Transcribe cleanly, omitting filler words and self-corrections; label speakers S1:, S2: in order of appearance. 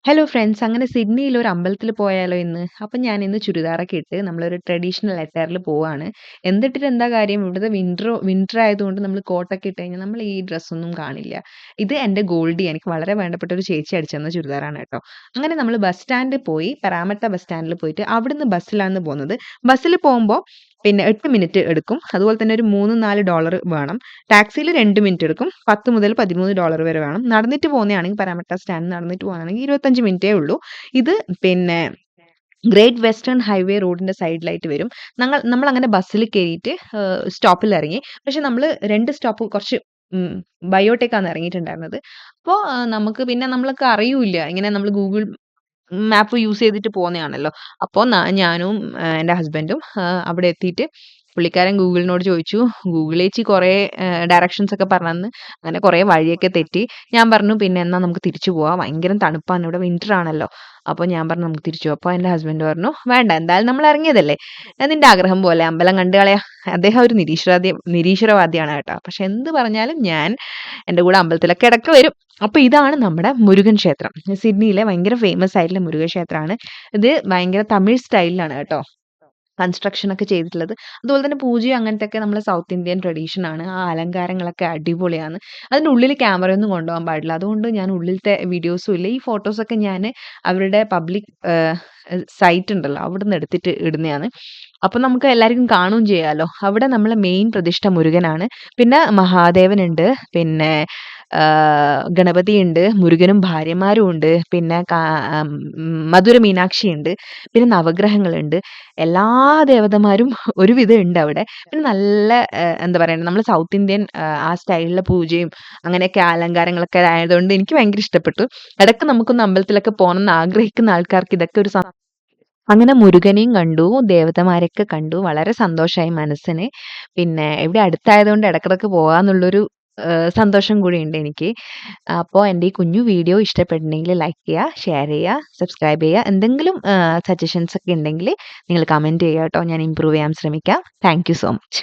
S1: Hello friends. അങ്ങനെ സിഡ്നിയിൽ ഒരു അമ്പലത്തിൽ പോയാലോ ഇന്ന്? അപ്പം ഞാൻ ഇന്ന് ചുരിദാറൊക്കെ ഇട്ട് നമ്മളൊരു ട്രഡീഷണൽ അറ്റയറിൽ പോവാണ്. എന്തിട്ടിട്ട് എന്താ കാര്യം? ഇവിടുത്തെ വിന്റർ ആയതുകൊണ്ട് നമ്മൾ കോട്ടൊക്കെ ഇട്ട് കഴിഞ്ഞാൽ നമ്മൾ ഈ ഡ്രസ്സൊന്നും കാണില്ല. ഇത് എൻ്റെ ഗോൾഡി എനിക്ക് വളരെ വേണ്ടപ്പെട്ട ഒരു ചേച്ചി അടിച്ചു തന്ന ചുരിദാറാണ് കേട്ടോ. അങ്ങനെ നമ്മൾ ബസ് സ്റ്റാൻഡിൽ പോയി പരാമട്ട ബസ് സ്റ്റാൻഡിൽ പോയിട്ട് അവിടുന്ന് ബസ്സിലാണ് പോകുന്നത്. ബസ്സിൽ പോകുമ്പോൾ പിന്നെ 8 മിനിറ്റ് എടുക്കും. അതുപോലെ തന്നെ ഒരു $3-4 വേണം. ടാക്സിയിൽ 2 മിനിറ്റ് എടുക്കും. $10 മുതൽ $13 വരെ വേണം. നടന്നിട്ട് പോകുന്നതാണെങ്കിൽ പരാമട്ട സ്റ്റാൻഡ് നടന്നിട്ട് പോകുകയാണെങ്കിൽ 25 മിനിറ്റേ ഉള്ളൂ. ഇത് പിന്നെ ഗ്രേറ്റ് വെസ്റ്റേൺ ഹൈവേ റോഡിന്റെ സൈഡിലായിട്ട് വരും. നമ്മളങ്ങനെ ബസ്സിൽ കയറിയിട്ട് സ്റ്റോപ്പിൽ ഇറങ്ങി. പക്ഷെ നമ്മൾ 2 സ്റ്റോപ്പ് കുറച്ച് ബയോട്ടേക്കാണ് ഇറങ്ങിയിട്ടുണ്ടായിരുന്നത്. അപ്പോൾ നമുക്ക് പിന്നെ നമ്മൾക്ക് അറിയൂല്ല. ഇങ്ങനെ നമ്മൾ ഗൂഗിൾ മാപ്പ് യൂസ് ചെയ്തിട്ട് പോന്നയാണല്ലോ. അപ്പൊ ഞാനും എന്റെ ഹസ്ബൻഡും അവിടെ എത്തിയിട്ട് പുള്ളിക്കാരൻ ഗൂഗിളിനോട് ചോദിച്ചു. ഗൂഗിൾ ചേച്ചി കുറേ ഡയറക്ഷൻസ് ഒക്കെ പറഞ്ഞു തന്ന്. അങ്ങനെ കുറേ വഴിയൊക്കെ തെറ്റി. ഞാൻ പറഞ്ഞു, "പിന്നെ എന്നാ നമുക്ക് തിരിച്ചു പോവാം. ഭയങ്കര തണുപ്പാണ്. ഇവിടെ വിന്റർ ആണല്ലോ." അപ്പോൾ ഞാൻ പറഞ്ഞു, "നമുക്ക് തിരിച്ചു പോവാം." അപ്പോൾ എന്റെ ഹസ്ബൻഡ് പറഞ്ഞു, "വേണ്ട. എന്തായാലും നമ്മൾ ഇറങ്ങിയതല്ലേ. നിന്റെ ആഗ്രഹം പോലെ അമ്പലം കണ്ടു കളയാം." അദ്ദേഹം ഒരു നിരീശ്വരവാദിയാണ് കേട്ടോ. പക്ഷെ എന്ത് പറഞ്ഞാലും ഞാൻ എൻ്റെ കൂടെ അമ്പലത്തിലൊക്കെ ഇടയ്ക്ക് വരും. അപ്പൊ ഇതാണ് നമ്മുടെ മുരുകൻ ക്ഷേത്രം. സിഡ്നിയിലെ ഭയങ്കര ഫേമസ് ആയിട്ടുള്ള മുരുകൻ ക്ഷേത്രമാണ്. ഇത് ഭയങ്കര തമിഴ് സ്റ്റൈലിലാണ് കേട്ടോ കൺസ്ട്രക്ഷൻ ഒക്കെ ചെയ്തിട്ടുള്ളത്. അതുപോലെ തന്നെ പൂജയും അങ്ങനത്തെയൊക്കെ നമ്മളെ സൗത്ത് ഇന്ത്യൻ ട്രഡീഷൻ ആണ്. ആ അലങ്കാരങ്ങളൊക്കെ അടിപൊളിയാണ്. അതിൻ്റെ ഉള്ളിൽ ക്യാമറയൊന്നും കൊണ്ടുപോകാൻ പാടില്ല. അതുകൊണ്ട് ഞാൻ ഉള്ളിലത്തെ വീഡിയോസും ഇല്ല. ഈ ഫോട്ടോസൊക്കെ ഞാൻ അവരുടെ പബ്ലിക് സൈറ്റ് ഉണ്ടല്ലോ അവിടുന്ന് എടുത്തിട്ട് ഇടുന്നതാണ്. അപ്പൊ നമുക്ക് എല്ലാവർക്കും കാണുകയും ചെയ്യാലോ. അവിടെ നമ്മളെ മെയിൻ പ്രതിഷ്ഠ മുരുകനാണ്. പിന്നെ മഹാദേവനുണ്ട്. പിന്നെ ഗണപതിയുണ്ട്. മുരുകനും ഭാര്യമാരും ഉണ്ട്. പിന്നെ മധുര മീനാക്ഷി ഉണ്ട്. പിന്നെ നവഗ്രഹങ്ങളുണ്ട്. എല്ലാ ദേവതമാരും ഒരുവിധം ഉണ്ട് അവിടെ. പിന്നെ നല്ല എന്താ പറയുക, നമ്മൾ സൗത്ത് ഇന്ത്യൻ ആ സ്റ്റൈലിലെ പൂജയും അങ്ങനെയൊക്കെ അലങ്കാരങ്ങളൊക്കെ ആയതുകൊണ്ട് എനിക്ക് ഭയങ്കര ഇഷ്ടപ്പെട്ടു. ഇടയ്ക്ക് നമുക്കൊന്ന് അമ്പലത്തിലൊക്കെ പോകണം എന്ന് ആഗ്രഹിക്കുന്ന ആൾക്കാർക്ക് ഇതൊക്കെ ഒരു അങ്ങനെ മുരുകനെയും കണ്ടു, ദേവതമാരെയൊക്കെ കണ്ടു. വളരെ സന്തോഷമായി മനസ്സിന്. പിന്നെ ഇവിടെ അടുത്തായതുകൊണ്ട് ഇടക്കിടക്ക് പോകാന്നുള്ളൊരു സന്തോഷം കൂടിയുണ്ട് എനിക്ക്. അപ്പോൾ എൻ്റെ ഈ കുഞ്ഞു വീഡിയോ ഇഷ്ടപ്പെട്ടിട്ടുണ്ടെങ്കിൽ ലൈക്ക് ചെയ്യുക, ഷെയർ ചെയ്യുക, സബ്സ്ക്രൈബ് ചെയ്യുക. എന്തെങ്കിലും സജഷൻസ് ഒക്കെ ഉണ്ടെങ്കിൽ നിങ്ങൾ കമൻറ്റ് ചെയ്യുക കേട്ടോ. ഞാൻ ഇമ്പ്രൂവ് ചെയ്യാൻ ശ്രമിക്കാം. Thank you so much.